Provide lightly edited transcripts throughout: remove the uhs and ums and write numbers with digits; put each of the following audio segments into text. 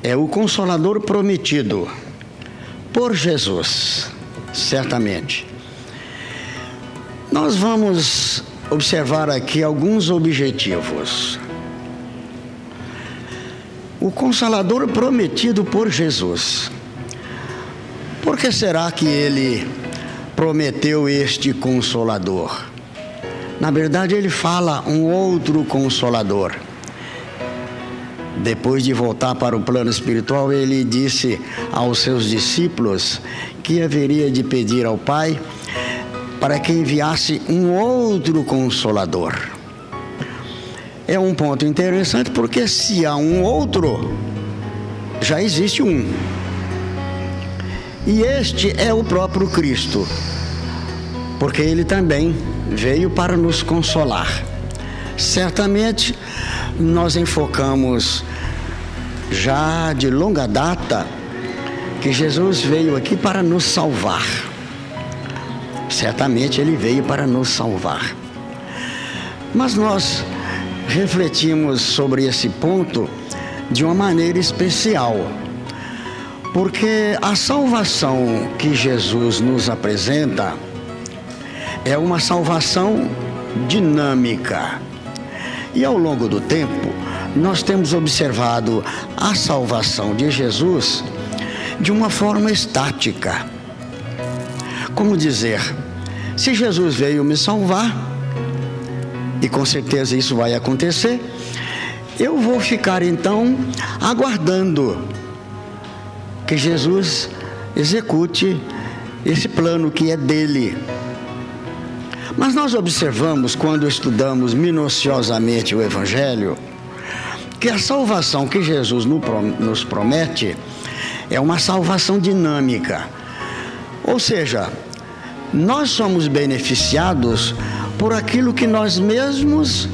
é o Consolador prometido por Jesus, certamente. Nós vamos observar aqui alguns objetivos. O Consolador prometido por Jesus. Por que será que ele prometeu este Consolador? Na verdade, ele fala um outro Consolador. Depois de voltar para o plano espiritual, ele disse aos seus discípulos que haveria de pedir ao Pai para que enviasse um outro Consolador. É um ponto interessante, porque se há um outro, já existe um. E este é o próprio Cristo, porque ele também veio para nos consolar. Certamente, nós enfocamos já de longa data que Jesus veio aqui para nos salvar. Certamente ele veio para nos salvar. Mas nós refletimos sobre esse ponto de uma maneira especial, porque a salvação que Jesus nos apresenta é uma salvação dinâmica. E ao longo do tempo, nós temos observado a salvação de Jesus de uma forma estática. Como dizer, se Jesus veio me salvar, e com certeza isso vai acontecer, eu vou ficar então aguardando que Jesus execute esse plano que é dele. Mas nós observamos, quando estudamos minuciosamente o Evangelho, que a salvação que Jesus nos promete é uma salvação dinâmica. Ou seja, nós somos beneficiados por aquilo que nós mesmos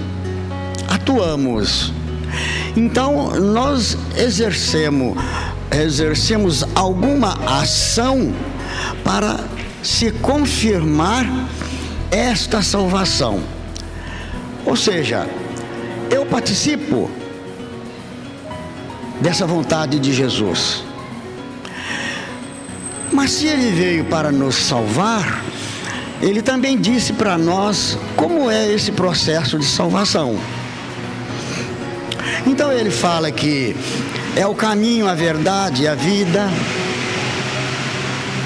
atuamos. Então, nós exercemos alguma ação para se confirmar esta salvação. Ou seja, eu participo dessa vontade de Jesus. Mas se ele veio para nos salvar, ele também disse para nós como é esse processo de salvação. Então ele fala que é o caminho, a verdade e a vida,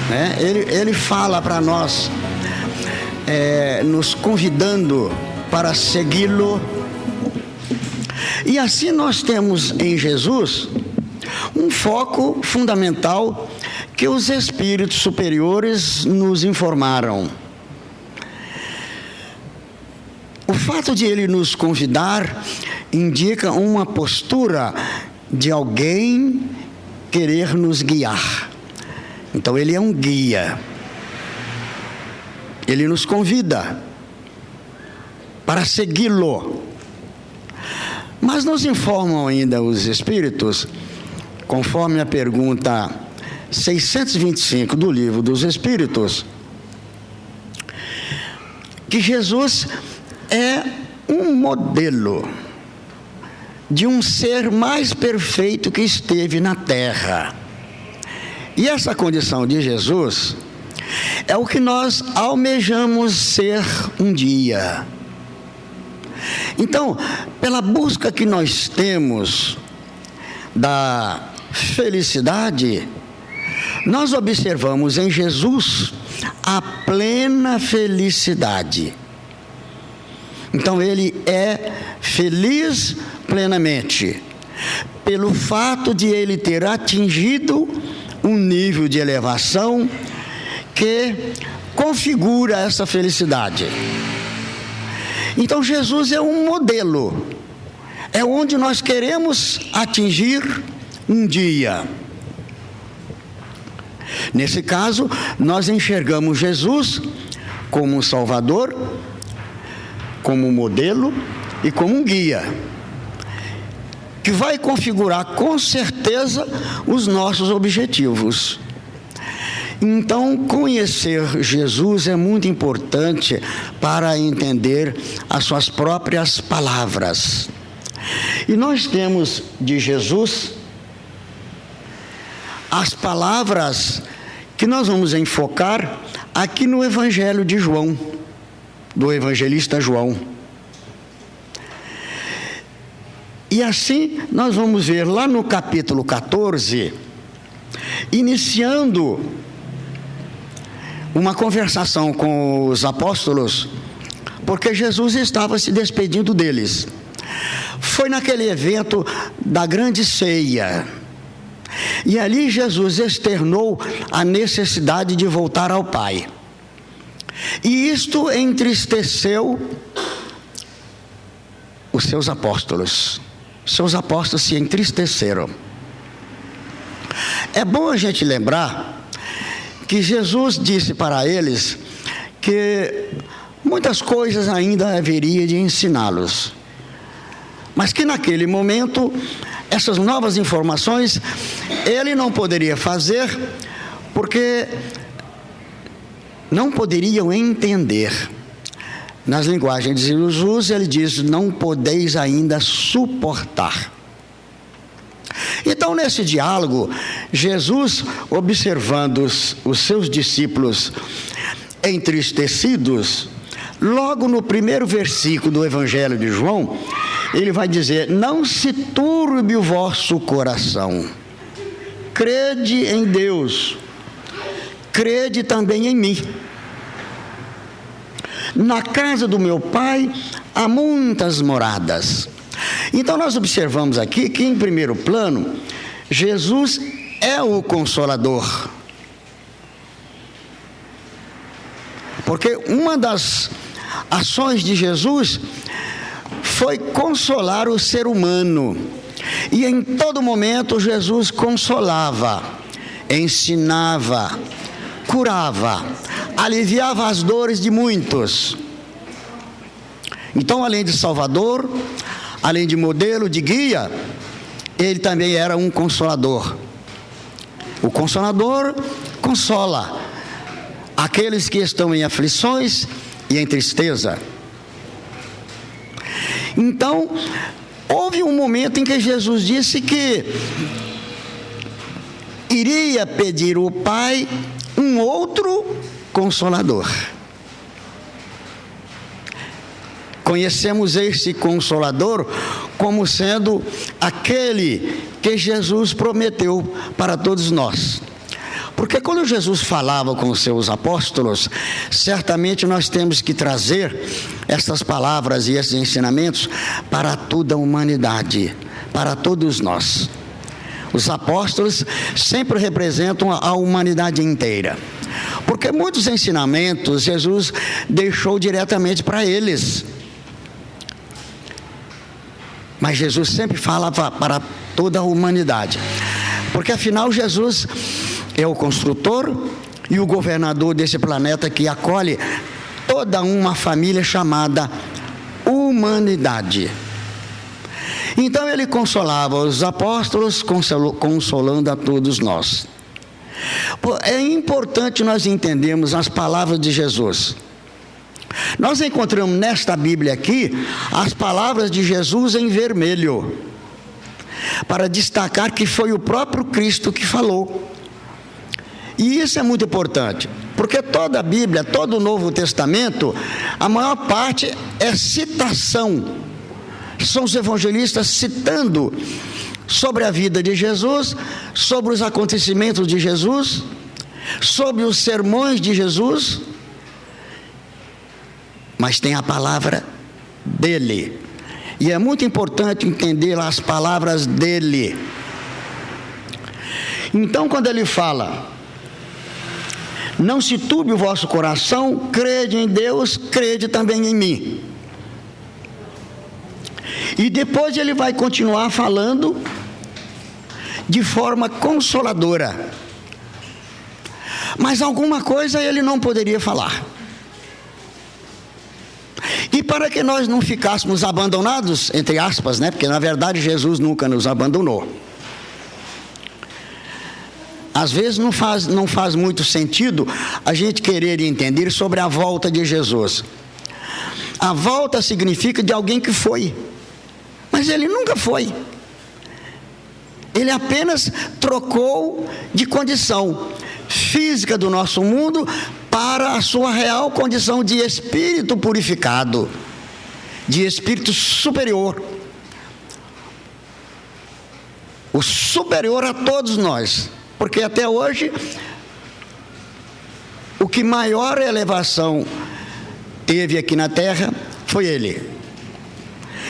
né? Ele fala para nós, nos convidando para segui-lo. E assim nós temos em Jesus um foco fundamental que os espíritos superiores nos informaram. O fato de ele nos convidar indica uma postura de alguém querer nos guiar. Então ele é um guia. Ele nos convida para segui-lo. Mas nos informam ainda os espíritos, conforme a pergunta 625 do Livro dos Espíritos, que Jesus é um modelo de um ser mais perfeito que esteve na Terra. E essa condição de Jesus é o que nós almejamos ser um dia. Então, pela busca que nós temos da felicidade, nós observamos em Jesus a plena felicidade. Então ele é feliz plenamente, pelo fato de ele ter atingido um nível de elevação que configura essa felicidade. Então Jesus é um modelo, é onde nós queremos atingir um dia. Nesse caso, nós enxergamos Jesus como um Salvador, como um modelo e como um guia, que vai configurar com certeza os nossos objetivos. Então, conhecer Jesus é muito importante para entender as suas próprias palavras. E nós temos de Jesus as palavras que nós vamos enfocar aqui no Evangelho de João, do evangelista João. E assim nós vamos ver lá no capítulo 14, iniciando uma conversação com os apóstolos, porque Jesus estava se despedindo deles. Foi naquele evento da grande ceia, e ali Jesus externou a necessidade de voltar ao Pai, e isto entristeceu os seus apóstolos. Seus apóstolos se entristeceram. É bom a gente lembrar que Jesus disse para eles que muitas coisas ainda haveria de ensiná-los, mas que naquele momento essas novas informações ele não poderia fazer, porque não poderiam entender. Nas linguagens de Jesus, ele diz: não podeis ainda suportar. Então, nesse diálogo, Jesus, observando os seus discípulos entristecidos, logo no primeiro versículo do Evangelho de João, ele vai dizer: não se turbe o vosso coração, crede em Deus, crede também em mim. Na casa do meu Pai há muitas moradas. Então nós observamos aqui que, em primeiro plano, Jesus é o Consolador, porque uma das ações de Jesus foi consolar o ser humano, e em todo momento Jesus consolava, ensinava, curava, aliviava as dores de muitos. Então, além de Salvador, além de modelo, de guia, ele também era um consolador. O Consolador consola aqueles que estão em aflições e em tristeza. Então, houve um momento em que Jesus disse que iria pedir ao Pai um outro Consolador. Conhecemos esse Consolador como sendo aquele que Jesus prometeu para todos nós. Porque quando Jesus falava com os seus apóstolos, certamente nós temos que trazer essas palavras e esses ensinamentos para toda a humanidade, para todos nós. Os apóstolos sempre representam a humanidade inteira, porque muitos ensinamentos Jesus deixou diretamente para eles, mas Jesus sempre falava para toda a humanidade, porque afinal Jesus é o construtor e o governador desse planeta que acolhe toda uma família chamada humanidade. Então ele consolava os apóstolos, consolando a todos nós. É importante nós entendermos as palavras de Jesus. Nós encontramos nesta Bíblia aqui as palavras de Jesus em vermelho, para destacar que foi o próprio Cristo que falou. E isso é muito importante, porque toda a Bíblia, todo o Novo Testamento, a maior parte é citação. São os evangelistas citando sobre a vida de Jesus, sobre os acontecimentos de Jesus, sobre os sermões de Jesus, mas tem a palavra dele, e é muito importante entender as palavras dele. Então, quando ele fala: não se turbe o vosso coração, crede em Deus, crede também em mim. E depois ele vai continuar falando de forma consoladora, mas alguma coisa ele não poderia falar. E para que nós não ficássemos abandonados, entre aspas, né? Porque na verdade Jesus nunca nos abandonou. Às vezes não faz muito sentido a gente querer entender sobre a volta de Jesus. A volta significa de alguém que foi, mas ele nunca foi. Ele apenas trocou de condição física do nosso mundo para a sua real condição de espírito purificado, de espírito superior, o superior a todos nós, porque até hoje o que maior elevação teve aqui na terra foi ele.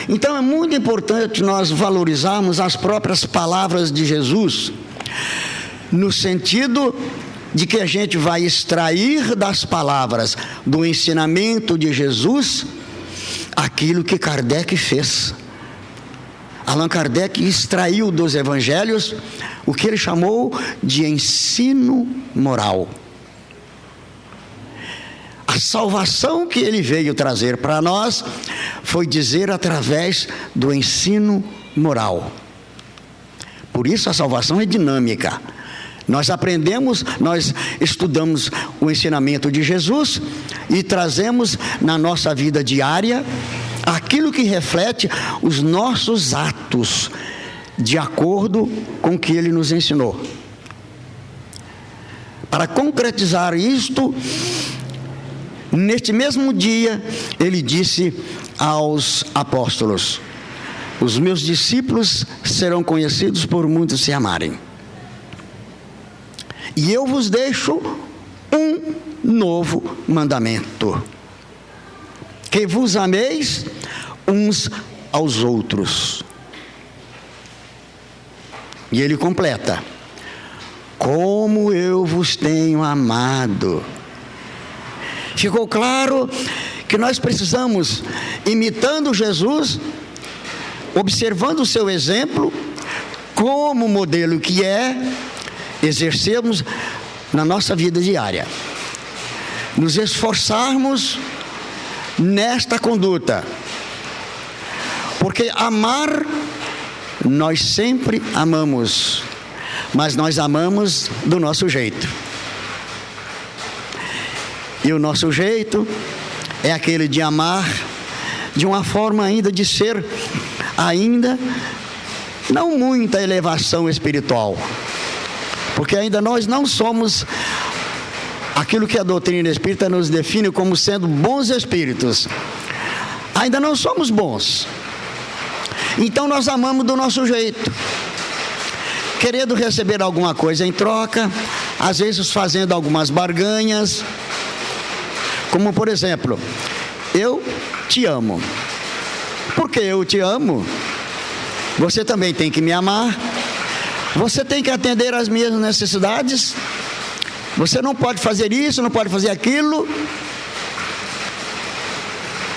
Então é muito importante nós valorizarmos as próprias palavras de Jesus, no sentido de que a gente vai extrair das palavras, do ensinamento de Jesus, aquilo que Kardec fez. Allan Kardec extraiu dos evangelhos o que ele chamou de ensino moral. A salvação que ele veio trazer para nós foi dizer através do ensino moral. Por isso a salvação é dinâmica. Nós aprendemos, nós estudamos o ensinamento de Jesus e trazemos na nossa vida diária aquilo que reflete os nossos atos, de acordo com o que ele nos ensinou. Para concretizar isto, neste mesmo dia, ele disse aos apóstolos: os meus discípulos serão conhecidos por muitos se amarem. E eu vos deixo um novo mandamento: que vos ameis uns aos outros. E ele completa: como eu vos tenho amado. Ficou claro que nós precisamos, imitando Jesus, observando o seu exemplo, como modelo que é, exercermos na nossa vida diária, nos esforçarmos nesta conduta, porque amar, nós sempre amamos, mas nós amamos do nosso jeito, e o nosso jeito é aquele de amar de uma forma ainda de ser ainda não muita elevação espiritual, porque ainda nós não somos aquilo que a doutrina espírita nos define como sendo bons espíritos. Ainda não somos bons. Então nós amamos do nosso jeito, querendo receber alguma coisa em troca, às vezes fazendo algumas barganhas, como por exemplo: eu te amo. Porque eu te amo, você também tem que me amar. Você tem que atender às minhas necessidades. Você não pode fazer isso, não pode fazer aquilo.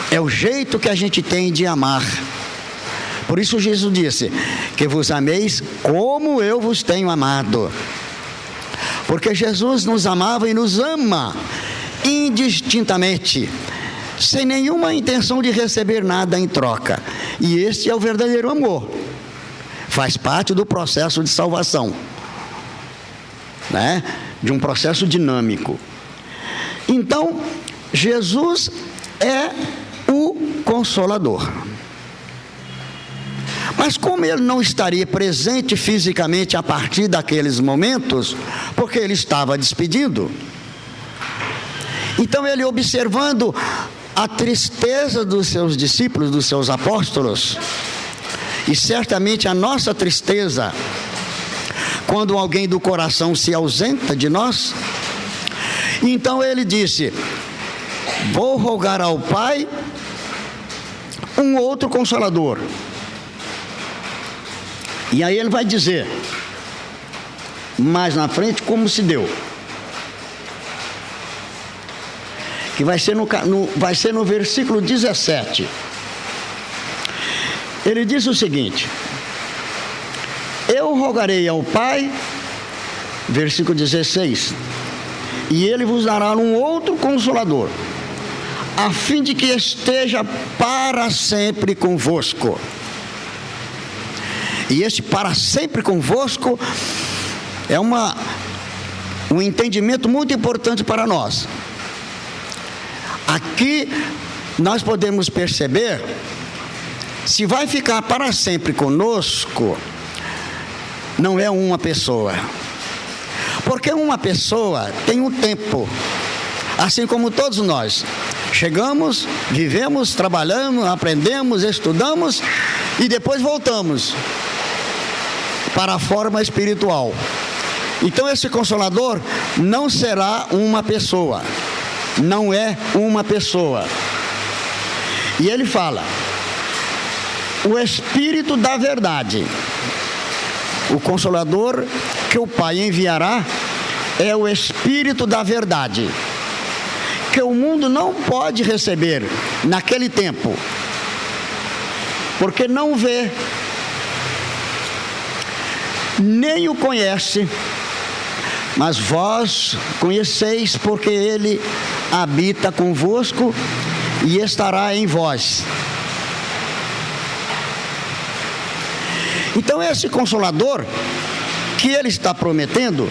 É o jeito que a gente tem de amar. Por isso Jesus disse: que vos ameis como eu vos tenho amado. Porque Jesus nos amava e nos ama indistintamente, sem nenhuma intenção de receber nada em troca. E este é o verdadeiro amor. Faz parte do processo de salvação, né? De um processo dinâmico. Então, Jesus é o Consolador. Mas como ele não estaria presente fisicamente a partir daqueles momentos, porque ele estava despedindo, então ele, observando a tristeza dos seus discípulos, dos seus apóstolos, e certamente a nossa tristeza quando alguém do coração se ausenta de nós, então ele disse: vou rogar ao Pai um outro Consolador. E aí ele vai dizer mais na frente como se deu, que vai ser no versículo 17. Ele diz o seguinte: eu rogarei ao Pai, versículo 16, e ele vos dará um outro Consolador, a fim de que esteja para sempre convosco. E este para sempre convosco é um entendimento muito importante para nós. Aqui nós podemos perceber, se vai ficar para sempre conosco, não é uma pessoa. Porque uma pessoa tem um tempo, assim como todos nós. Chegamos, vivemos, trabalhamos, aprendemos, estudamos e depois voltamos para a forma espiritual. Então esse Consolador não será uma pessoa, não é uma pessoa. E ele fala, o Espírito da verdade, o Consolador que o Pai enviará é o Espírito da verdade, que o mundo não pode receber naquele tempo, porque não vê, nem o conhece, mas vós conheceis, porque ele habita convosco e estará em vós. Então esse Consolador que ele está prometendo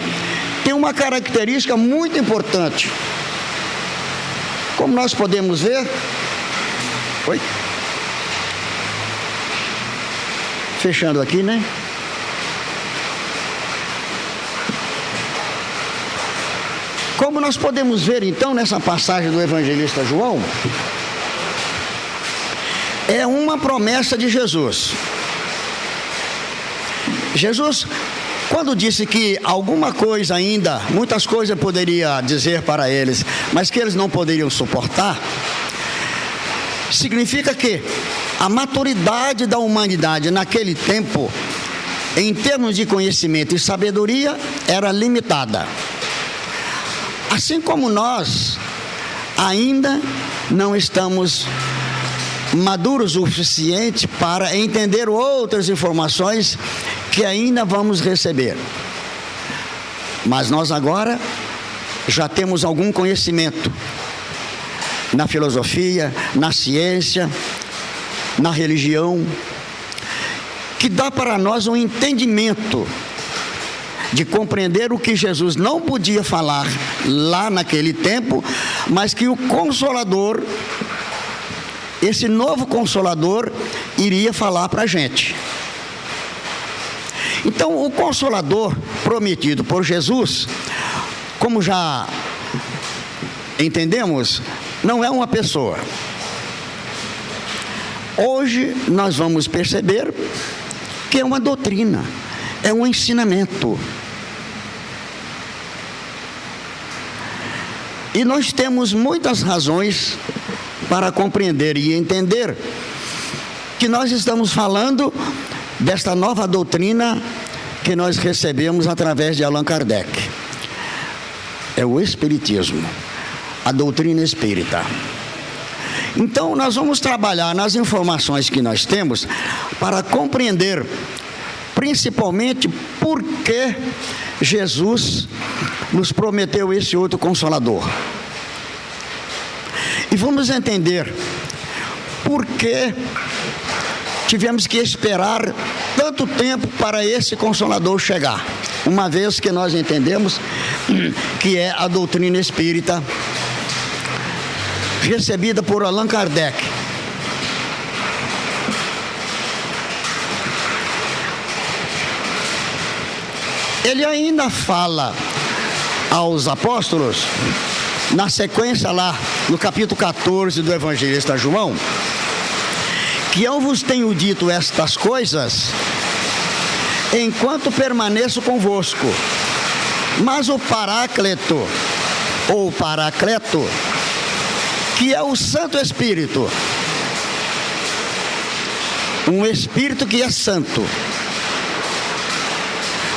tem uma característica muito importante. Como nós podemos ver, fechando aqui, né? Como nós podemos ver então nessa passagem do evangelista João, é uma promessa de Jesus. Jesus, quando disse que alguma coisa ainda, muitas coisas poderia dizer para eles, mas que eles não poderiam suportar, significa que a maturidade da humanidade naquele tempo, em termos de conhecimento e sabedoria, era limitada. Assim como nós ainda não estamos maduros o suficiente para entender outras informações que ainda vamos receber. Mas nós agora já temos algum conhecimento na filosofia, na ciência, na religião, que dá para nós um entendimento de compreender o que Jesus não podia falar lá naquele tempo, mas que o Consolador, esse novo Consolador, iria falar para a gente. Então, o Consolador prometido por Jesus, como já entendemos, não é uma pessoa. Hoje nós vamos perceber que é uma doutrina, é um ensinamento. E nós temos muitas razões para compreender e entender que nós estamos falando desta nova doutrina que nós recebemos através de Allan Kardec. É o Espiritismo, a doutrina espírita. Então, nós vamos trabalhar nas informações que nós temos para compreender, principalmente, por que Jesus nos prometeu esse outro Consolador. E vamos entender por que tivemos que esperar tanto tempo para esse Consolador chegar, uma vez que nós entendemos que é a doutrina espírita recebida por Allan Kardec. Ele ainda fala aos apóstolos, na sequência lá, no capítulo 14 do evangelista João, que eu vos tenho dito estas coisas, enquanto permaneço convosco. Mas o Paráclito, ou Paracleto, que é o Santo Espírito, um Espírito que é santo,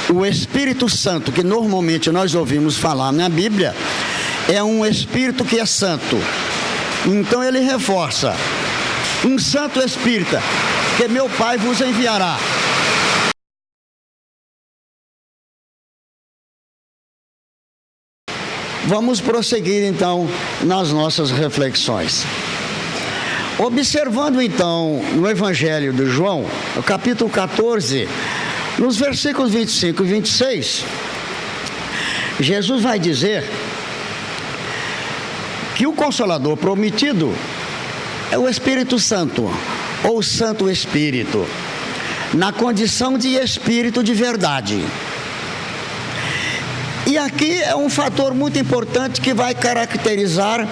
o Espírito Santo, que normalmente nós ouvimos falar na Bíblia, é um Espírito que é santo. Então ele reforça, um Santo Espírita, que meu Pai vos enviará. Vamos prosseguir então nas nossas reflexões. Observando então no Evangelho de João, no capítulo 14, nos versículos 25 e 26, Jesus vai dizer que o Consolador prometido é o Espírito Santo, ou Santo Espírito. na condição de espírito de verdade. E aqui é um fator muito importante que vai caracterizar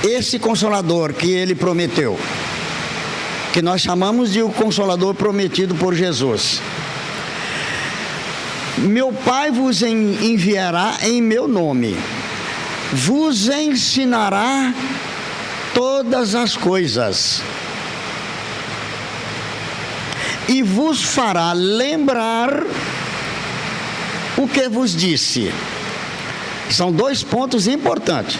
esse Consolador que ele prometeu, que nós chamamos de o Consolador prometido por Jesus. Meu Pai vos enviará em meu nome, vos ensinará todas as coisas e vos fará lembrar o que vos disse. São dois pontos importantes.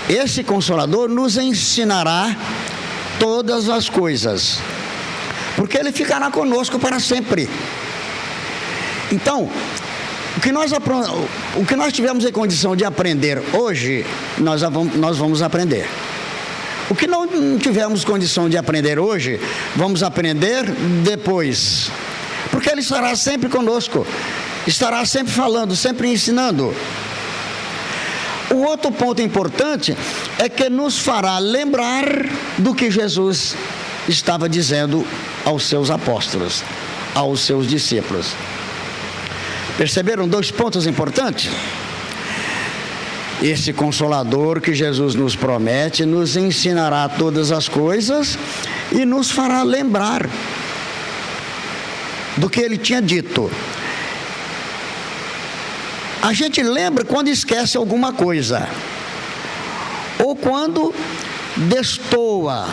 Esse Consolador nos ensinará todas as coisas, porque ele ficará conosco para sempre. Então, o que nós tivemos em condição de aprender hoje, nós vamos aprender. O que não tivemos condição de aprender hoje, vamos aprender depois, porque ele estará sempre conosco, estará sempre falando, sempre ensinando. O outro ponto importante é que nos fará lembrar do que Jesus estava dizendo aos seus apóstolos, aos seus discípulos. Perceberam dois pontos importantes? Esse Consolador que Jesus nos promete nos ensinará todas as coisas e nos fará lembrar do que ele tinha dito. A gente lembra quando esquece alguma coisa, ou quando destoa,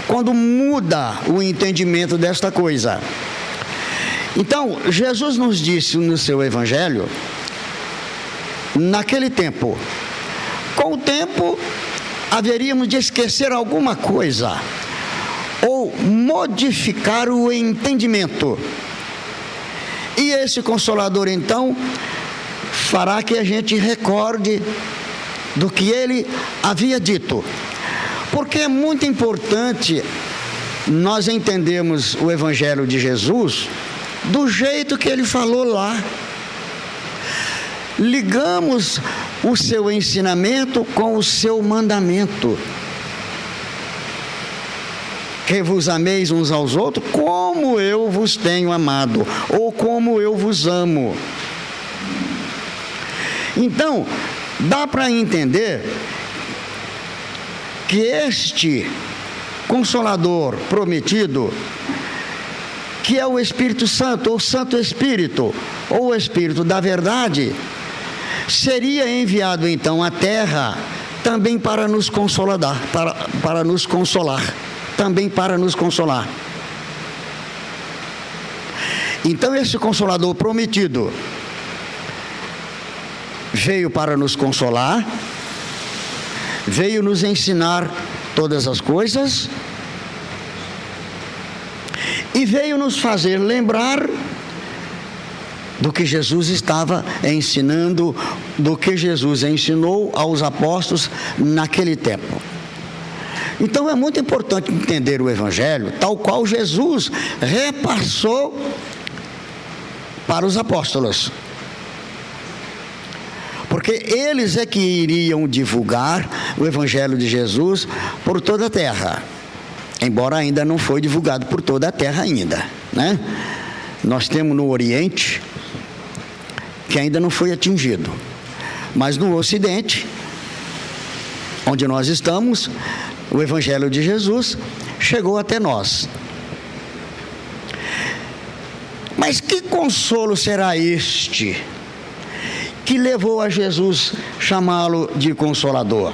quando muda o entendimento desta coisa. Então, Jesus nos disse no seu Evangelho, naquele tempo, com o tempo, haveríamos de esquecer alguma coisa, ou modificar o entendimento. E esse Consolador, então, fará que a gente recorde do que ele havia dito. Porque é muito importante nós entendermos o Evangelho de Jesus do jeito que ele falou lá. Ligamos o seu ensinamento com o seu mandamento. Que vos ameis uns aos outros como eu vos tenho amado, ou como eu vos amo. Então, dá para entender que este Consolador prometido, que é o Espírito Santo, ou o Santo Espírito, ou o Espírito da verdade, seria enviado então à terra também para nos consolar, para nos consolar, também para nos consolar. Então esse Consolador prometido veio para nos consolar, veio nos ensinar todas as coisas e veio nos fazer lembrar do que Jesus estava ensinando, do que Jesus ensinou aos apóstolos naquele tempo. Então é muito importante entender o Evangelho tal qual Jesus repassou para os apóstolos. Porque eles é que iriam divulgar o Evangelho de Jesus por toda a terra. Embora ainda não foi divulgado por toda a terra ainda, né? Nós temos no Oriente, que ainda não foi atingido. Mas no Ocidente, onde nós estamos, o Evangelho de Jesus chegou até nós. Mas que consolo será este que levou a Jesus chamá-lo de Consolador?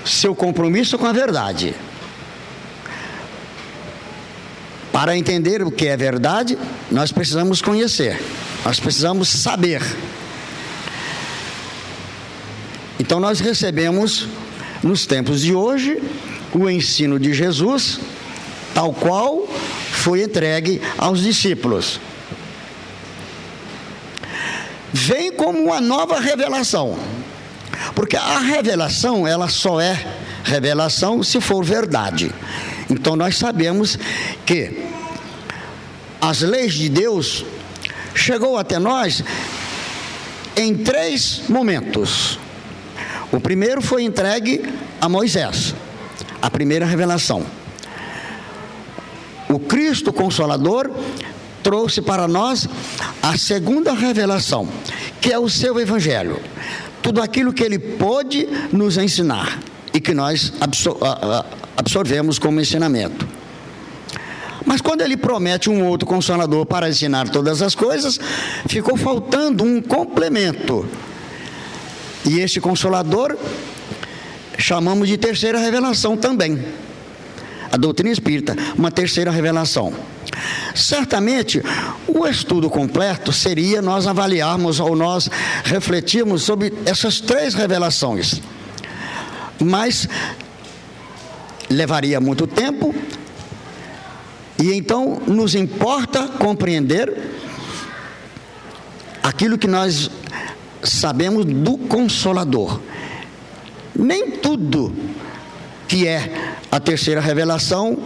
Seu compromisso com a verdade. Para entender o que é verdade, nós precisamos conhecer, nós precisamos saber. Então nós recebemos, nos tempos de hoje, o ensino de Jesus, tal qual foi entregue aos discípulos. Vem como uma nova revelação, porque a revelação, ela só é revelação se for verdade. Então nós sabemos que as leis de Deus chegou até nós em 3 momentos. O primeiro foi entregue a Moisés, a primeira revelação. o Cristo Consolador trouxe para nós a segunda revelação, que é o seu Evangelho. Tudo aquilo que ele pôde nos ensinar e que nós absorvemos como ensinamento. Mas quando ele promete um outro Consolador para ensinar todas as coisas, ficou faltando um complemento. E esse Consolador chamamos de terceira revelação também. A doutrina espírita, uma terceira revelação. Certamente, o estudo completo seria nós avaliarmos ou nós refletirmos sobre essas três revelações. Mas levaria muito tempo, e então nos importa compreender aquilo que nós sabemos do Consolador. Nem tudo que é a terceira revelação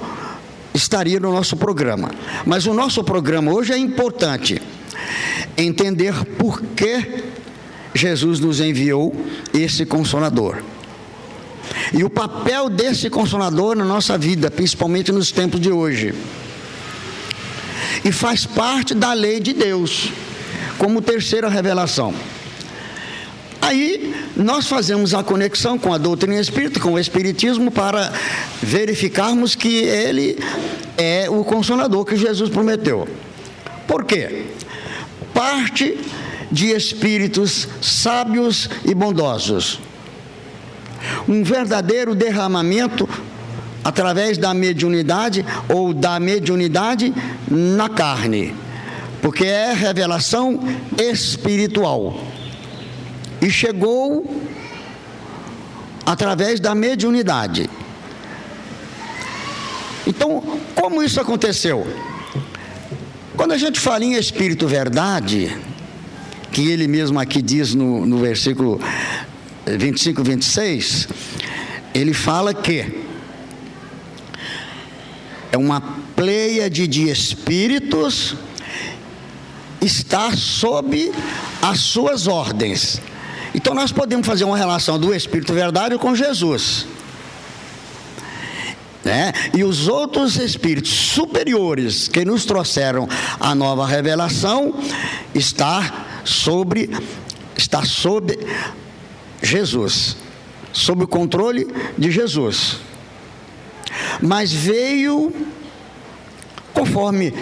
estaria no nosso programa, mas o nosso programa hoje é importante entender por que Jesus nos enviou esse Consolador e o papel desse Consolador na nossa vida, principalmente nos tempos de hoje, e faz parte da lei de Deus como terceira revelação. Aí nós fazemos a conexão com a doutrina espírita, com o Espiritismo, para verificarmos que ele é o Consolador que Jesus prometeu. Por quê? Parte de espíritos sábios e bondosos. Um verdadeiro derramamento através da mediunidade ou da mediunidade na carne, porque é revelação espiritual. E chegou através da mediunidade. Então, como isso aconteceu? Quando a gente fala em Espírito Verdade, que ele mesmo aqui diz no versículo 25 e 26, ele fala que é uma pleiade de espíritos, está sob as suas ordens. Então nós podemos fazer uma relação do Espírito Verdade com Jesus, né? E os outros espíritos superiores que nos trouxeram a nova revelação está sob Jesus, sob o controle de Jesus. Mas veio conforme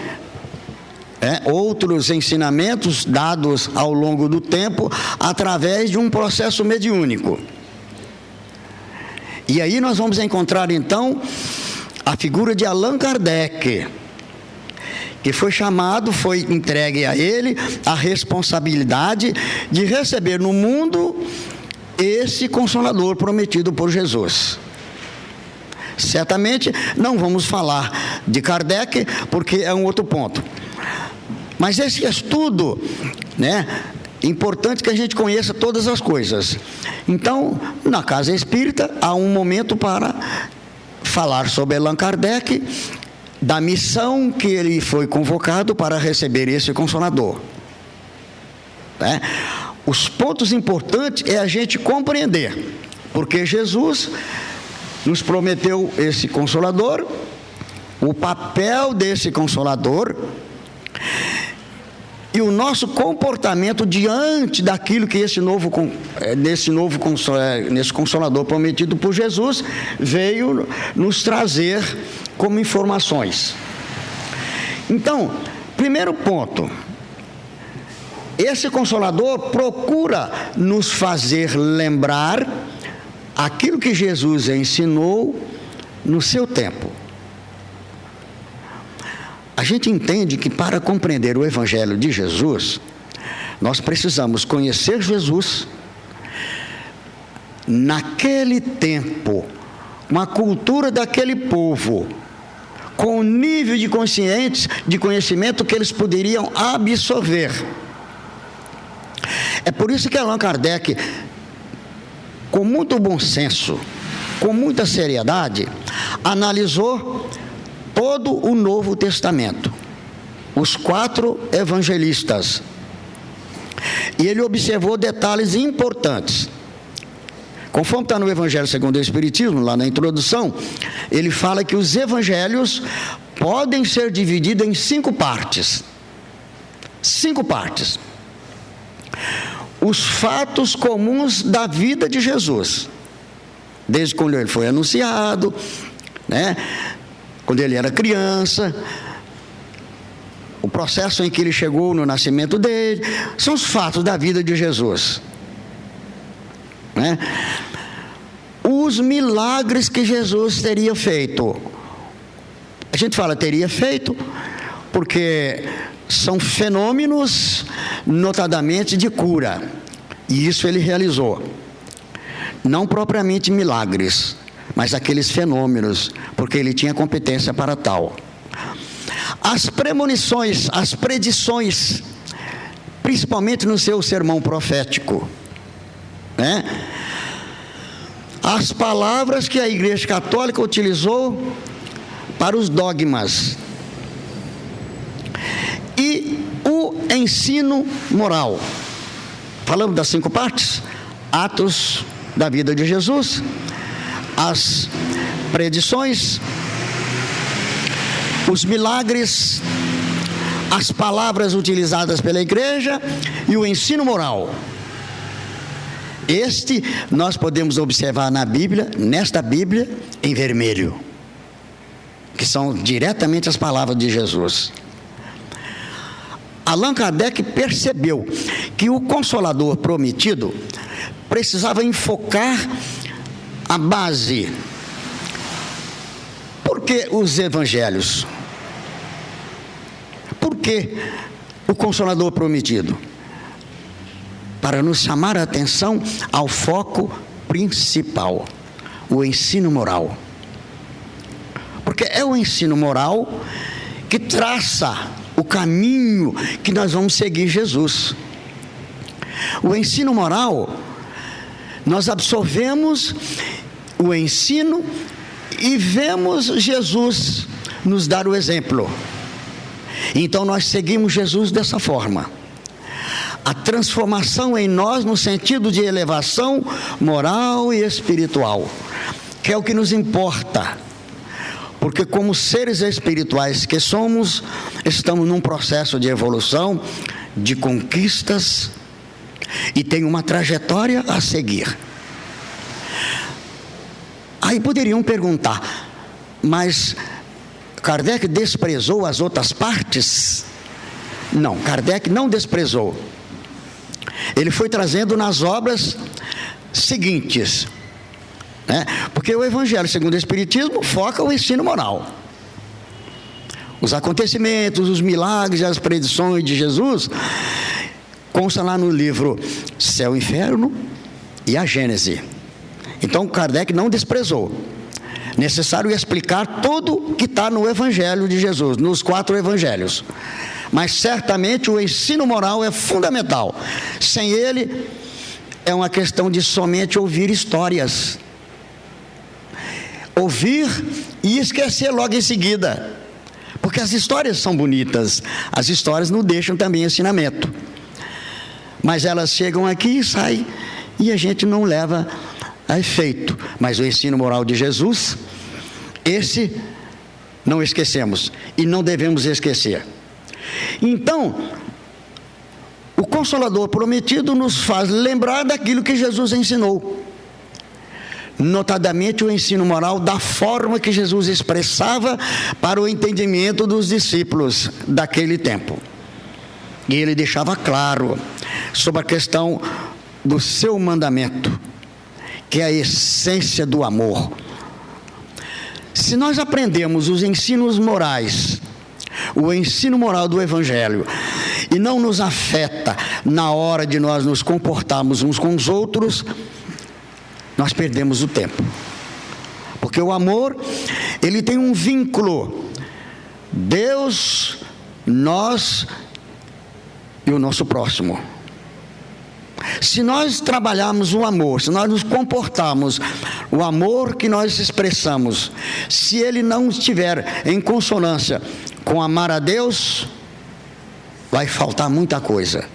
outros ensinamentos dados ao longo do tempo, através de um processo mediúnico. E aí nós vamos encontrar então a figura de Allan Kardec, que foi entregue a ele a responsabilidade de receber no mundo esse Consolador prometido por Jesus. Certamente não vamos falar de Kardec, porque é um outro ponto. Mas esse estudo, importante que a gente conheça todas as coisas. Então, na Casa Espírita, há um momento para falar sobre Allan Kardec, da missão que ele foi convocado para receber esse Consolador. Os pontos importantes é a gente compreender, porque Jesus nos prometeu esse Consolador, o papel desse Consolador, e o nosso comportamento diante daquilo que nesse Consolador prometido por Jesus veio nos trazer como informações. Então, primeiro ponto, esse Consolador procura nos fazer lembrar aquilo que Jesus ensinou no seu tempo. A gente entende que para compreender o Evangelho de Jesus, nós precisamos conhecer Jesus naquele tempo, com a cultura daquele povo, com o nível de conhecimento que eles poderiam absorver. É por isso que Allan Kardec, com muito bom senso, com muita seriedade, analisou todo o Novo Testamento, os 4 evangelistas, e ele observou detalhes importantes. Conforme está no Evangelho segundo o Espiritismo, lá na introdução, ele fala que os evangelhos podem ser divididas em 5 partes. 5 partes. Os fatos comuns da vida de Jesus, desde quando ele foi anunciado, né? Quando ele era criança, o processo em que ele chegou no nascimento dele, são os fatos da vida de Jesus, né? Os milagres que Jesus teria feito. A gente fala teria feito porque são fenômenos, notadamente de cura, e isso ele realizou. Não propriamente milagres, mas aqueles fenômenos, porque ele tinha competência para tal. As premonições, as predições, principalmente no seu sermão profético, né? As palavras que a Igreja Católica utilizou para os dogmas e o ensino moral. Falamos das 5 partes: atos da vida de Jesus, as predições, os milagres, as palavras utilizadas pela igreja e o ensino moral. Este nós podemos observar na Bíblia, nesta Bíblia, em vermelho, que são diretamente as palavras de Jesus. Allan Kardec percebeu que o Consolador prometido precisava enfocar a base. Por que os evangelhos? Por que o Consolador prometido? Para nos chamar a atenção ao foco principal, o ensino moral. Porque é o ensino moral que traça o caminho que nós vamos seguir Jesus. O ensino moral, nós absorvemos o ensino e vemos Jesus nos dar o exemplo. Então nós seguimos Jesus dessa forma. A transformação em nós no sentido de elevação moral e espiritual, que é o que nos importa. Porque como seres espirituais que somos, estamos num processo de evolução, de conquistas, e tem uma trajetória a seguir. Aí poderiam perguntar, mas Kardec desprezou as outras partes? Não, Kardec não desprezou. Ele foi trazendo nas obras seguintes, né? Porque o Evangelho segundo o Espiritismo foca o ensino moral. Os acontecimentos, os milagres e as predições de Jesus constam lá no livro Céu e Inferno e a Gênese. Então Kardec não desprezou. Necessário explicar tudo que está no Evangelho de Jesus, nos 4 Evangelhos. Mas certamente o ensino moral é fundamental. Sem ele, é uma questão de somente ouvir histórias. Ouvir e esquecer logo em seguida. Porque as histórias são bonitas. As histórias não deixam também ensinamento. Mas elas chegam aqui e saem, e a gente não leva a efeito. Mas o ensino moral de Jesus, esse não esquecemos. E não devemos esquecer. Então, o Consolador prometido nos faz lembrar daquilo que Jesus ensinou, notadamente o ensino moral da forma que Jesus expressava para o entendimento dos discípulos daquele tempo. E ele deixava claro sobre a questão do seu mandamento, que é a essência do amor. Se nós aprendemos os ensinos morais, o ensino moral do Evangelho, e não nos afeta na hora de nós nos comportarmos uns com os outros, nós perdemos o tempo. Porque o amor, ele tem um vínculo. Deus, nós e o nosso próximo. Se nós trabalharmos o amor, se nós nos comportarmos, o amor que nós expressamos, se ele não estiver em consonância com amar a Deus, vai faltar muita coisa.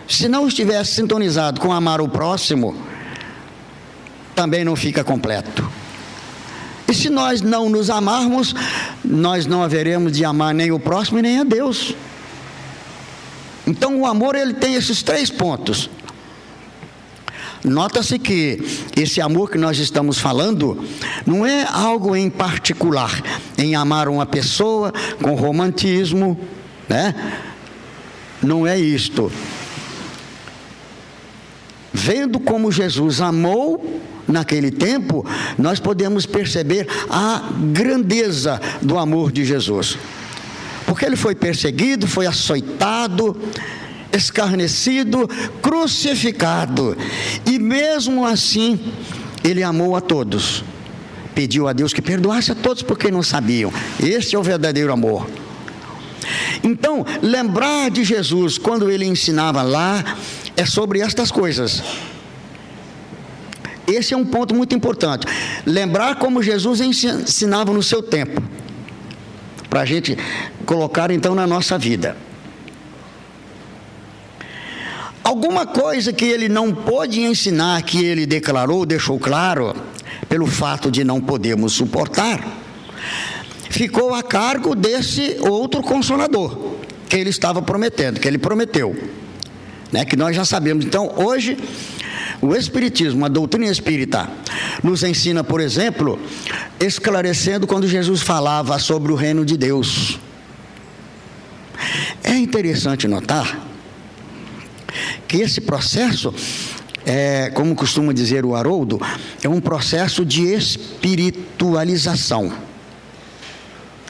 Se não estiver sintonizado com amar o próximo, também não fica completo. E se nós não nos amarmos, nós não haveremos de amar nem o próximo e nem a Deus. Então o amor, ele tem esses 3 pontos. Nota-se que esse amor que nós estamos falando não é algo em particular, em amar uma pessoa com romantismo, né? Não é isto. Vendo como Jesus amou naquele tempo, nós podemos perceber a grandeza do amor de Jesus. Porque ele foi perseguido, foi açoitado, escarnecido, crucificado, e mesmo assim ele amou a todos, pediu a Deus que perdoasse a todos porque não sabiam. Esse é o verdadeiro amor. Então, lembrar de Jesus quando ele ensinava lá é sobre estas coisas. Esse é um ponto muito importante. Lembrar como Jesus ensinava no seu tempo, para a gente colocar então na nossa vida. Alguma coisa que ele não pôde ensinar, que ele declarou, deixou claro, pelo fato de não podermos suportar, ficou a cargo desse outro Consolador, que ele estava prometendo, que ele prometeu, né? Que nós já sabemos. Então, hoje, o Espiritismo, a doutrina espírita, nos ensina, por exemplo, esclarecendo quando Jesus falava sobre o reino de Deus. É interessante notar que esse processo, como costuma dizer o Haroldo, é um processo de espiritualização.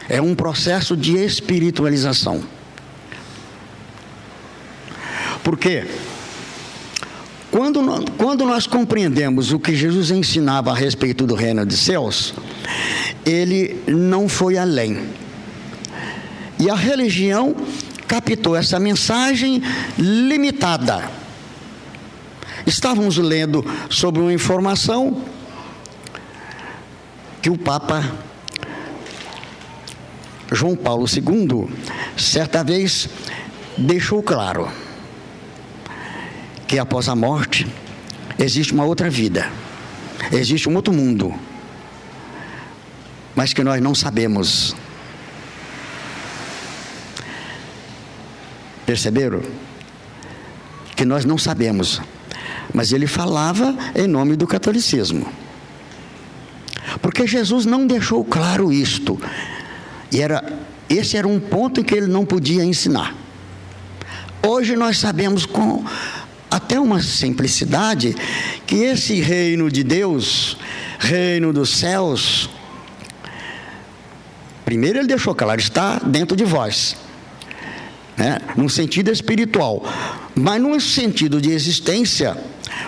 É um processo de espiritualização. Por quê? Quando nós compreendemos o que Jesus ensinava a respeito do reino dos céus, ele não foi além. E a religião captou essa mensagem limitada. Estávamos lendo sobre uma informação que o Papa João Paulo II, certa vez, deixou claro que após a morte existe uma outra vida, existe um outro mundo, mas que nós não sabemos. Perceberam? Que nós não sabemos. Mas ele falava em nome do catolicismo. Porque Jesus não deixou claro isto. E esse era um ponto em que ele não podia ensinar. Hoje nós sabemos com até uma simplicidade que esse reino de Deus, reino dos céus, primeiro ele deixou claro, está dentro de vós. Num sentido espiritual, mas num sentido de existência,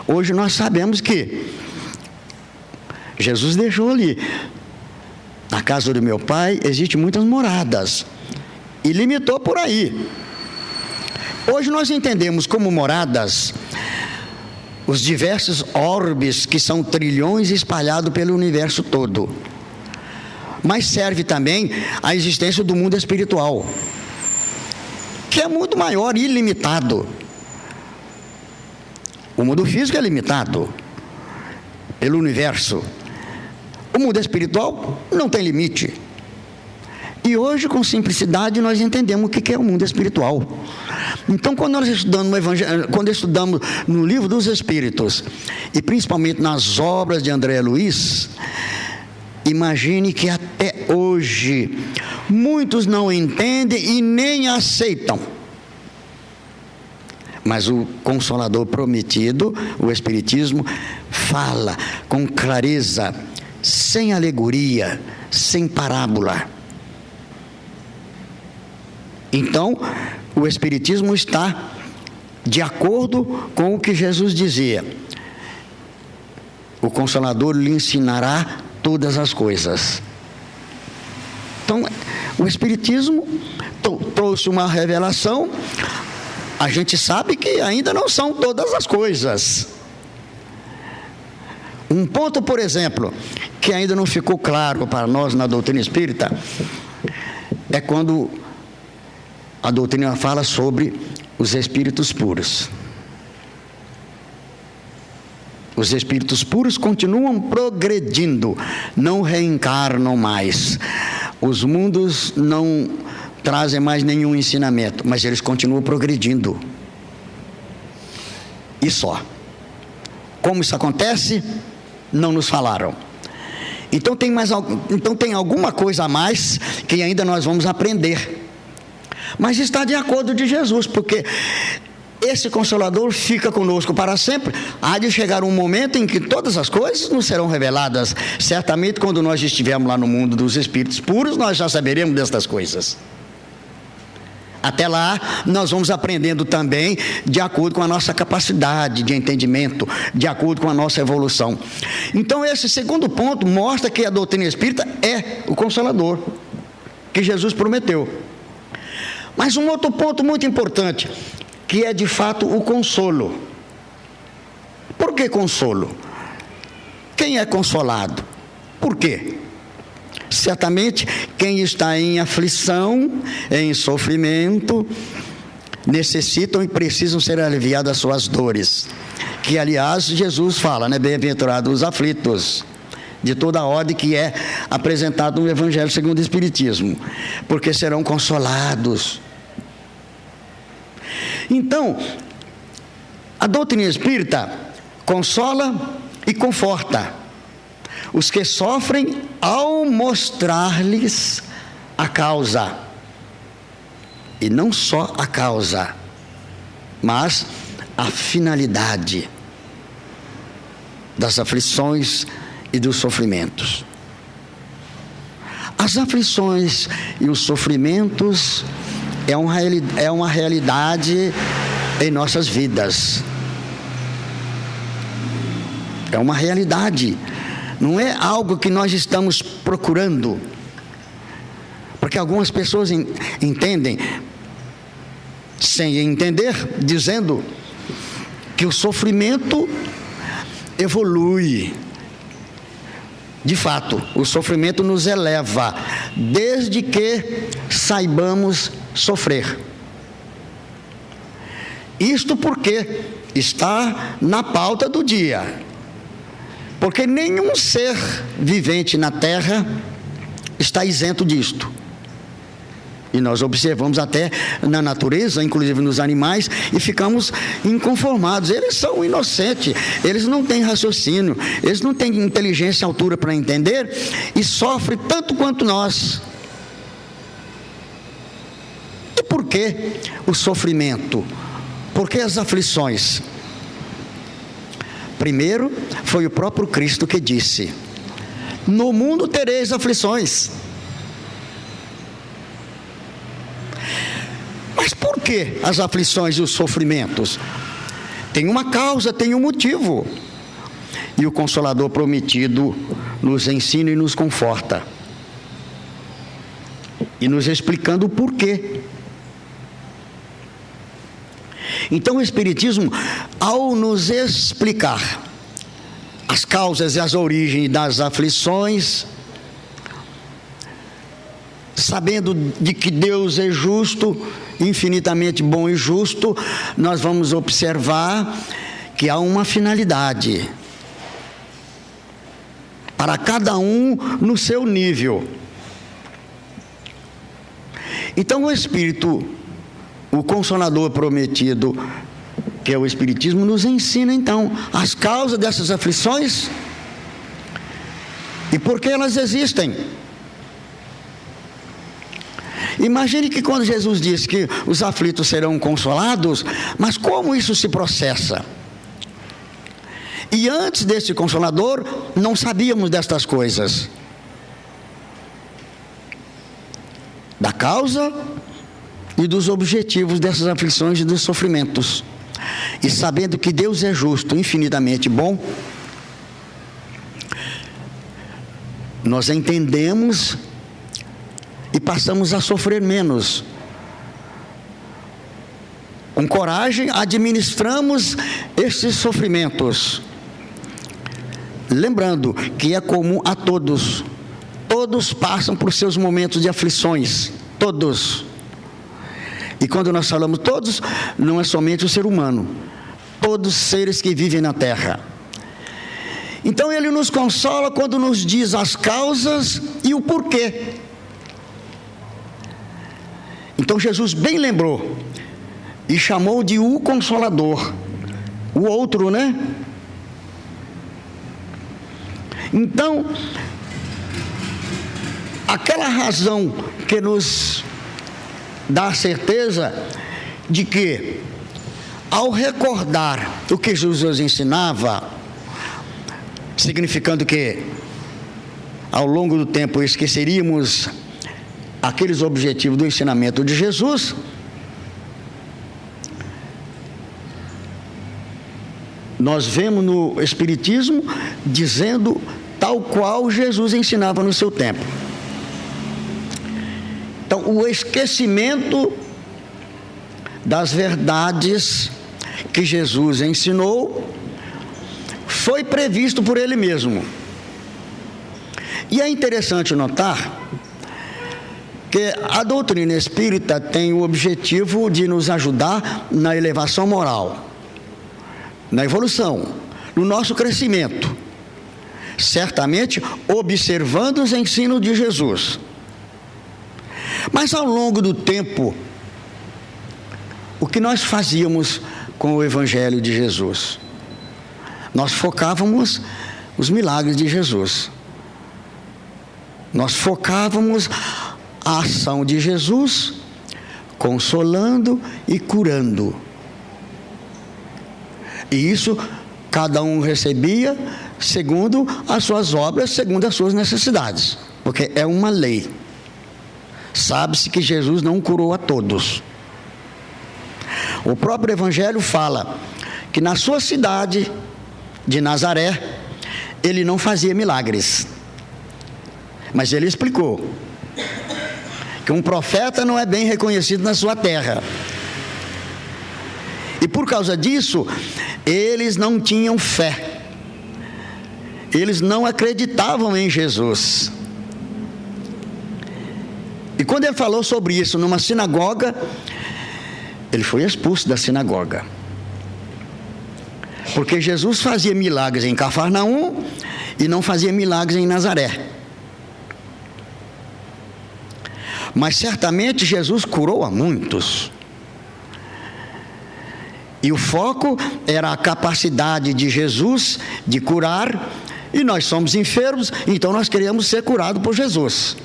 hoje nós sabemos que Jesus deixou ali: na casa do meu pai existem muitas moradas, e limitou por aí. Hoje nós entendemos como moradas os diversos orbes, que são trilhões espalhados pelo universo todo, mas serve também a existência do mundo espiritual, que é muito maior e ilimitado. O mundo físico é limitado pelo universo. O mundo espiritual não tem limite. E hoje, com simplicidade, nós entendemos o que é o mundo espiritual. Então, quando nós estudamos no Evangelho, quando estudamos no Livro dos Espíritos, e principalmente nas obras de André Luiz, imagine que até hoje muitos não entendem e nem aceitam. Mas o Consolador prometido, o Espiritismo, fala com clareza, sem alegoria, sem parábola. Então, o Espiritismo está de acordo com o que Jesus dizia: o Consolador lhe ensinará todas as coisas. Então, o Espiritismo trouxe uma revelação. A gente sabe que ainda não são todas as coisas. Um ponto, por exemplo, que ainda não ficou claro para nós na doutrina espírita, é quando a doutrina fala sobre os espíritos puros. Os espíritos puros continuam progredindo, não reencarnam mais, Os mundos não trazem mais nenhum ensinamento, mas eles continuam progredindo. E só. Como isso acontece? Não nos falaram. Então tem alguma coisa a mais que ainda nós vamos aprender. Mas está de acordo de Jesus, porque esse Consolador fica conosco para sempre. Há de chegar um momento em que todas as coisas nos serão reveladas. Certamente, quando nós estivermos lá no mundo dos espíritos puros, nós já saberemos destas coisas. Até lá, nós vamos aprendendo também de acordo com a nossa capacidade de entendimento, de acordo com a nossa evolução. Então, esse segundo ponto mostra que a doutrina espírita é o Consolador, que Jesus prometeu. Mas um outro ponto muito importante, que é de fato o consolo. Por que consolo? Quem é consolado? Por quê? Certamente, quem está em aflição, em sofrimento, necessitam e precisam ser aliviadas as suas dores. Que, aliás, Jesus fala, né? Bem-aventurados os aflitos, de toda a ordem que é apresentado no Evangelho segundo o Espiritismo, porque serão consolados. Então, a doutrina espírita consola e conforta os que sofrem ao mostrar-lhes a causa. E não só a causa, mas a finalidade das aflições e dos sofrimentos. As aflições e os sofrimentos é uma realidade em nossas vidas. É uma realidade. Não é algo que nós estamos procurando. Porque algumas pessoas entendem, sem entender, dizendo que o sofrimento evolui. De fato, o sofrimento nos eleva, desde que saibamos sofrer. Isto porque está na pauta do dia. Porque nenhum ser vivente na Terra está isento disto. E nós observamos até na natureza, inclusive nos animais, e ficamos inconformados. Eles são inocentes, eles não têm raciocínio, eles não têm inteligência à altura para entender e sofrem tanto quanto nós. E por que o sofrimento? Por que as aflições? Primeiro, foi o próprio Cristo que disse: no mundo tereis aflições. Mas por que as aflições e os sofrimentos? Tem uma causa, tem um motivo. E o Consolador prometido nos ensina e nos conforta. E nos explicando o porquê. Então o Espiritismo, ao nos explicar as causas e as origens das aflições, sabendo de que Deus é justo, infinitamente bom e justo, nós vamos observar que há uma finalidade para cada um no seu nível. Então o Espírito, o Consolador prometido, que é o Espiritismo, nos ensina então as causas dessas aflições e por que elas existem. Imagine que quando Jesus disse que os aflitos serão consolados, mas como isso se processa? E antes desse Consolador, não sabíamos destas coisas. Da causa e dos objetivos dessas aflições e dos sofrimentos. E sabendo que Deus é justo, infinitamente bom, nós entendemos e passamos a sofrer menos. Com coragem, administramos esses sofrimentos. Lembrando que é comum a todos. Todos passam por seus momentos de aflições. Todos. E quando nós falamos todos, não é somente o ser humano. Todos os seres que vivem na Terra. Então ele nos consola quando nos diz as causas e o porquê. Então Jesus bem lembrou e chamou de o Consolador, o outro, né? Então, aquela razão que nos dá a certeza de que, ao recordar o que Jesus ensinava, significando que ao longo do tempo esqueceríamos aqueles objetivos do ensinamento de Jesus, nós vemos no Espiritismo dizendo tal qual Jesus ensinava no seu tempo. Então, o esquecimento das verdades que Jesus ensinou foi previsto por ele mesmo. E é interessante notar que a doutrina espírita tem o objetivo de nos ajudar na elevação moral, na evolução, no nosso crescimento, certamente observando os ensinos de Jesus. Mas ao longo do tempo, o que nós fazíamos com o Evangelho de Jesus? Nós focávamos os milagres de Jesus. Nós focávamos a ação de Jesus, consolando e curando. E isso cada um recebia segundo as suas obras, segundo as suas necessidades, porque é uma lei. Sabe-se que Jesus não curou a todos. O próprio Evangelho fala que na sua cidade de Nazaré, ele não fazia milagres. Mas ele explicou que um profeta não é bem reconhecido na sua terra. E por causa disso, eles não tinham fé. Eles não acreditavam em Jesus. E quando ele falou sobre isso numa sinagoga, ele foi expulso da sinagoga. Porque Jesus fazia milagres em Cafarnaum e não fazia milagres em Nazaré. Mas certamente Jesus curou a muitos. E o foco era a capacidade de Jesus de curar, e nós somos enfermos, então nós queríamos ser curados por Jesus.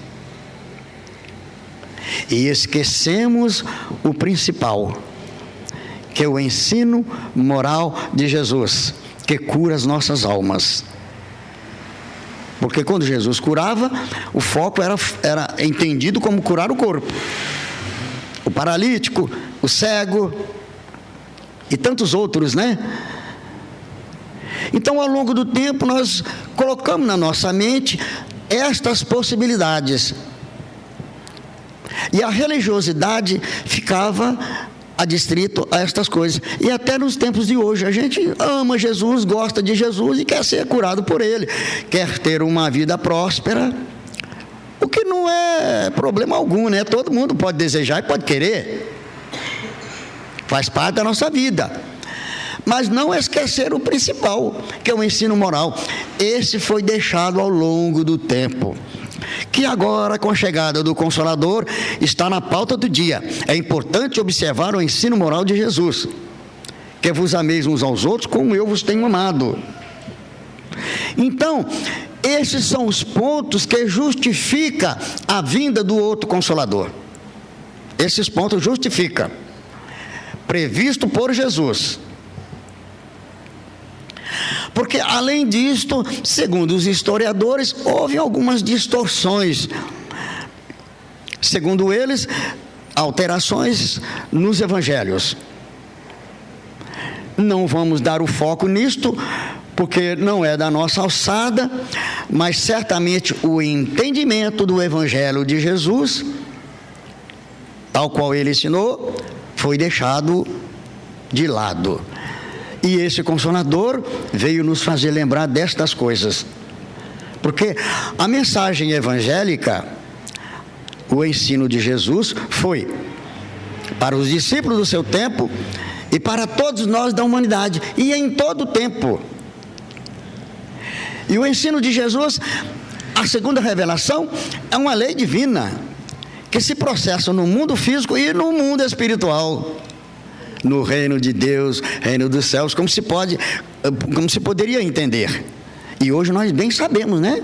E esquecemos o principal, que é o ensino moral de Jesus, que cura as nossas almas. Porque quando Jesus curava, o foco era entendido como curar o corpo. O paralítico, o cego e tantos outros, né? Então, ao longo do tempo, nós colocamos na nossa mente estas possibilidades. E a religiosidade ficava adstrito a estas coisas. E até nos tempos de hoje, a gente ama Jesus, gosta de Jesus e quer ser curado por ele, quer ter uma vida próspera, o que não é problema algum, né? Todo mundo pode desejar e pode querer, faz parte da nossa vida. Mas não esquecer o principal, que é o ensino moral. Esse foi deixado ao longo do tempo, que agora, com a chegada do Consolador, está na pauta do dia. É importante observar o ensino moral de Jesus, que vos ameis uns aos outros como eu vos tenho amado. Então, esses são os pontos que justificam a vinda do outro Consolador. Esses pontos justificam, previsto por Jesus. Porque, além disto, segundo os historiadores, houve algumas distorções. Segundo eles, alterações nos evangelhos. Não vamos dar o foco nisto, porque não é da nossa alçada, mas certamente o entendimento do evangelho de Jesus, tal qual ele ensinou, foi deixado de lado. E esse Consolador veio nos fazer lembrar destas coisas. Porque a mensagem evangélica, o ensino de Jesus, foi para os discípulos do seu tempo e para todos nós da humanidade, e em todo o tempo. E o ensino de Jesus, a segunda revelação, é uma lei divina, que se processam no mundo físico e no mundo espiritual, no reino de Deus, reino dos céus, como se poderia entender. E hoje nós bem sabemos, né?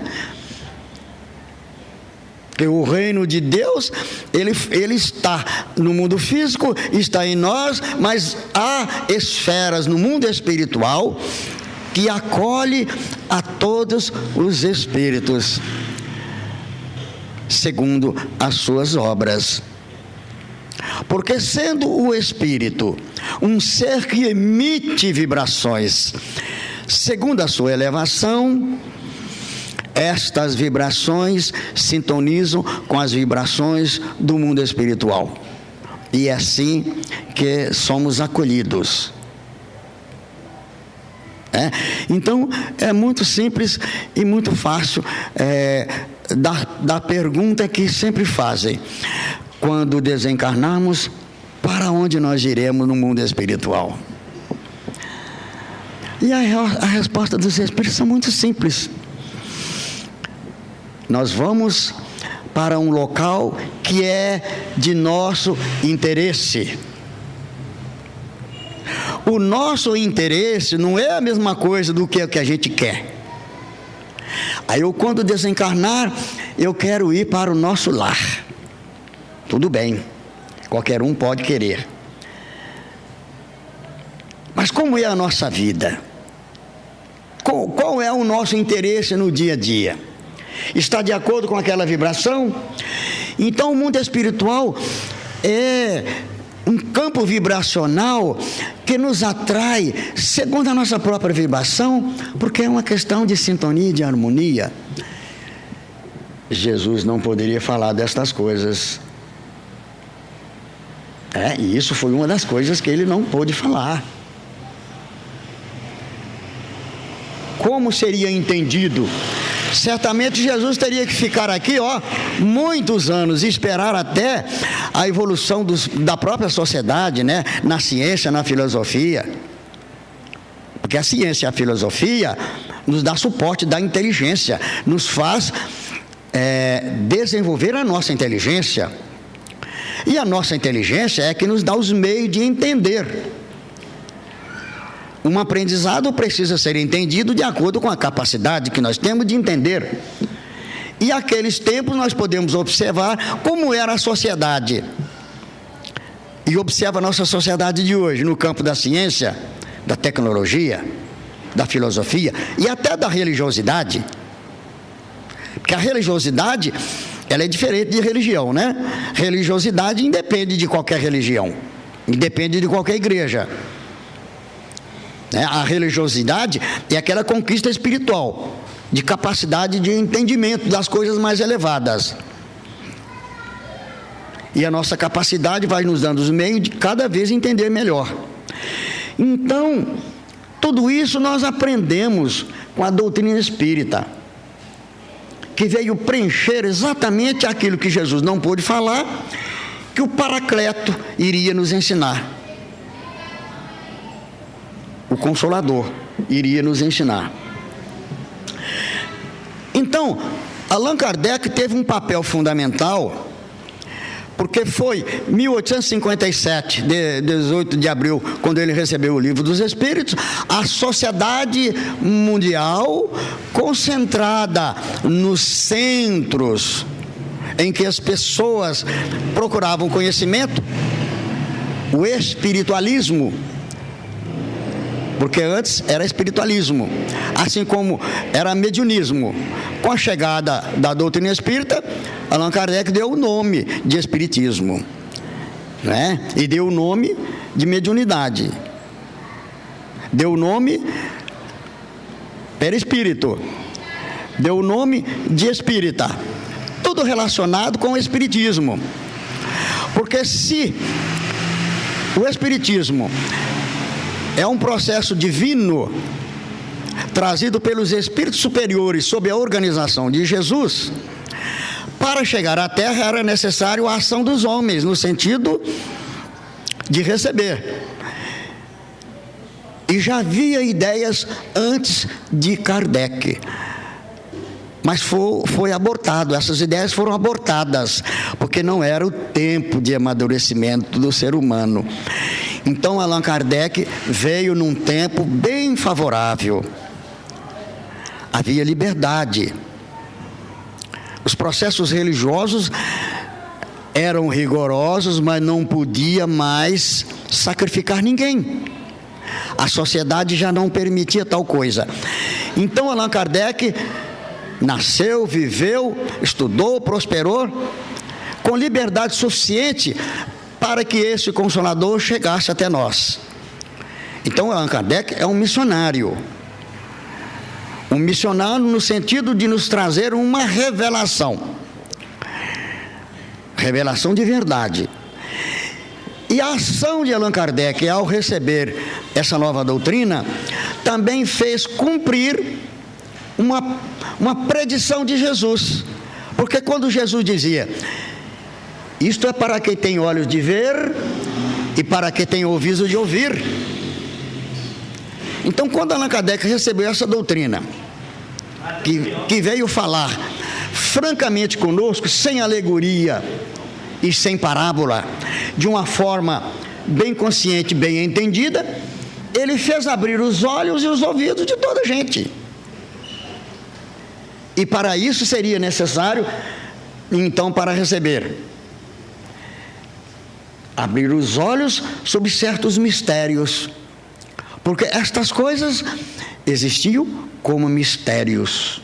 Que o reino de Deus, ele está no mundo físico, está em nós, mas há esferas no mundo espiritual que acolhe a todos os espíritos, segundo as suas obras. Porque sendo o espírito um ser que emite vibrações, segundo a sua elevação, estas vibrações sintonizam com as vibrações do mundo espiritual. E é assim que somos acolhidos. Então, é muito simples e muito fácil da pergunta que sempre fazem: quando desencarnarmos, para onde nós iremos no mundo espiritual? E a resposta dos espíritos são muito simples. Nós vamos para um local que é de nosso interesse. O nosso interesse não é a mesma coisa do que a gente quer. Aí quando desencarnar, eu quero ir para o nosso lar. Tudo bem, qualquer um pode querer. Mas como é a nossa vida? Qual é o nosso interesse no dia a dia? Está de acordo com aquela vibração? Então o mundo espiritual é um campo vibracional que nos atrai segundo a nossa própria vibração, porque é uma questão de sintonia e de harmonia. Jesus não poderia falar destas coisas. E isso foi uma das coisas que ele não pôde falar. Como seria entendido? Certamente Jesus teria que ficar aqui, muitos anos, e esperar até a evolução da própria sociedade, né? Na ciência, na filosofia. Porque a ciência e a filosofia nos dá suporte da inteligência, nos faz desenvolver a nossa inteligência. E a nossa inteligência é que nos dá os meios de entender. Um aprendizado precisa ser entendido de acordo com a capacidade que nós temos de entender. E aqueles tempos nós podemos observar como era a sociedade. E observa a nossa sociedade de hoje, no campo da ciência, da tecnologia, da filosofia e até da religiosidade. Porque a religiosidade, ela é diferente de religião, né? Religiosidade independe de qualquer religião, independe de qualquer igreja. A religiosidade é aquela conquista espiritual, de capacidade de entendimento das coisas mais elevadas. E a nossa capacidade vai nos dando os meios de cada vez entender melhor. Então, tudo isso nós aprendemos com a doutrina espírita, que veio preencher exatamente aquilo que Jesus não pôde falar, que o Paracleto iria nos ensinar. O Consolador iria nos ensinar. Então, Allan Kardec teve um papel fundamental, porque foi 1857, 18 de abril, quando ele recebeu o Livro dos Espíritos, a sociedade mundial concentrada nos centros em que as pessoas procuravam conhecimento, o espiritualismo, porque antes era espiritualismo, assim como era mediunismo. Com a chegada da doutrina espírita, Allan Kardec deu o nome de espiritismo, né? E deu o nome de mediunidade, deu o nome perispírito, deu o nome de espírita, tudo relacionado com o espiritismo. Porque se o espiritismo é um processo divino trazido pelos espíritos superiores sob a organização de Jesus, para chegar à Terra era necessário a ação dos homens, no sentido de receber. E já havia ideias antes de Kardec, mas foi abortado. Essas ideias foram abortadas, porque não era o tempo de amadurecimento do ser humano. Então Allan Kardec veio num tempo bem favorável. Havia liberdade. Os processos religiosos eram rigorosos, mas não podia mais sacrificar ninguém. A sociedade já não permitia tal coisa. Então Allan Kardec nasceu, viveu, estudou, prosperou, com liberdade suficiente para que esse Consolador chegasse até nós. Então Allan Kardec é um missionário. Um missionário no sentido de nos trazer uma revelação. Revelação de verdade. E a ação de Allan Kardec ao receber essa nova doutrina também fez cumprir uma predição de Jesus. Porque quando Jesus dizia: isto é para quem tem olhos de ver e para quem tem ouvidos de ouvir. Então, quando Allan Kardec recebeu essa doutrina, que veio falar francamente conosco, sem alegoria e sem parábola, de uma forma bem consciente, bem entendida, ele fez abrir os olhos e os ouvidos de toda a gente. E para isso seria necessário, então, para receber, abrir os olhos sobre certos mistérios, porque estas coisas existiam como mistérios.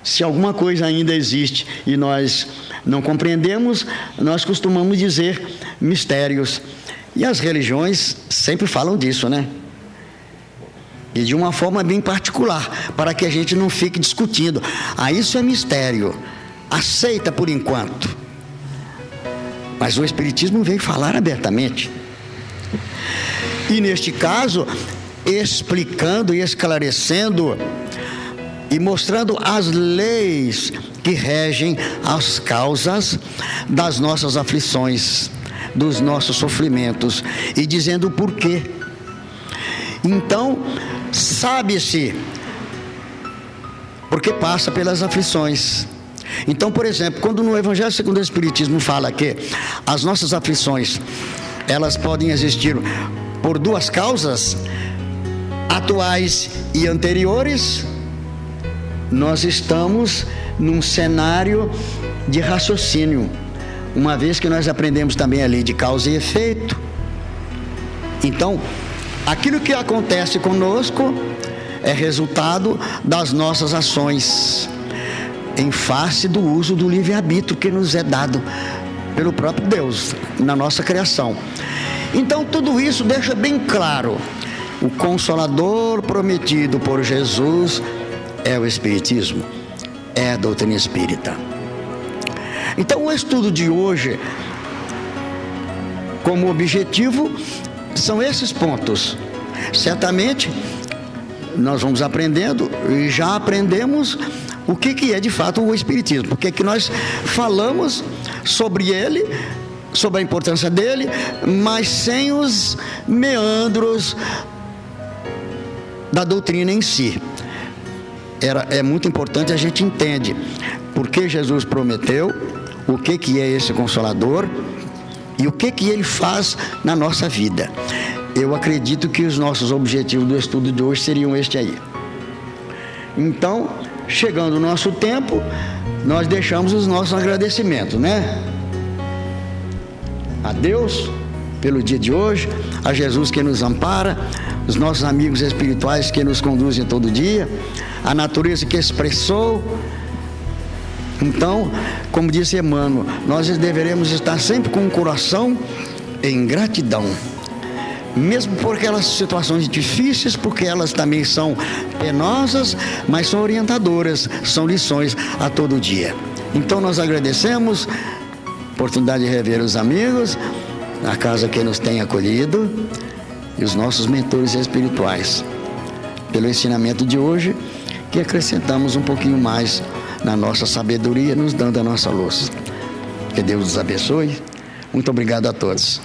Se alguma coisa ainda existe e nós não compreendemos, nós costumamos dizer mistérios. E as religiões sempre falam disso, né? E de uma forma bem particular, para que a gente não fique discutindo. Isso é mistério. Aceita por enquanto. Mas o Espiritismo veio falar abertamente. E neste caso, explicando e esclarecendo e mostrando as leis que regem as causas das nossas aflições, dos nossos sofrimentos, e dizendo o porquê. Então, sabe-se porque passa pelas aflições. Então, por exemplo, quando no Evangelho segundo o Espiritismo fala que as nossas aflições, elas podem existir por duas causas, atuais e anteriores, nós estamos num cenário de raciocínio, uma vez que nós aprendemos também a lei de causa e efeito. Então, aquilo que acontece conosco é resultado das nossas ações, em face do uso do livre-arbítrio que nos é dado pelo próprio Deus, na nossa criação. Então, tudo isso deixa bem claro: o Consolador prometido por Jesus é o Espiritismo, é a doutrina espírita. Então, o estudo de hoje, como objetivo, são esses pontos. Certamente, nós vamos aprendendo, e já aprendemos o que é de fato o Espiritismo, porque que nós falamos sobre ele, sobre a importância dele, mas sem os meandros da doutrina em si. É muito importante a gente entender porque Jesus prometeu, o que é esse Consolador e o que ele faz na nossa vida. Eu acredito que os nossos objetivos do estudo de hoje seriam este aí. Então, chegando o nosso tempo, nós deixamos os nossos agradecimentos, né? A Deus pelo dia de hoje, a Jesus que nos ampara, os nossos amigos espirituais que nos conduzem todo dia, a natureza que expressou. Então, como disse Emmanuel, nós deveremos estar sempre com o coração em gratidão, mesmo por aquelas situações difíceis, porque elas também são penosas, mas são orientadoras, são lições a todo dia. Então nós agradecemos a oportunidade de rever os amigos, a casa que nos tem acolhido e os nossos mentores espirituais, pelo ensinamento de hoje, que acrescentamos um pouquinho mais na nossa sabedoria, nos dando a nossa luz. Que Deus nos abençoe. Muito obrigado a todos.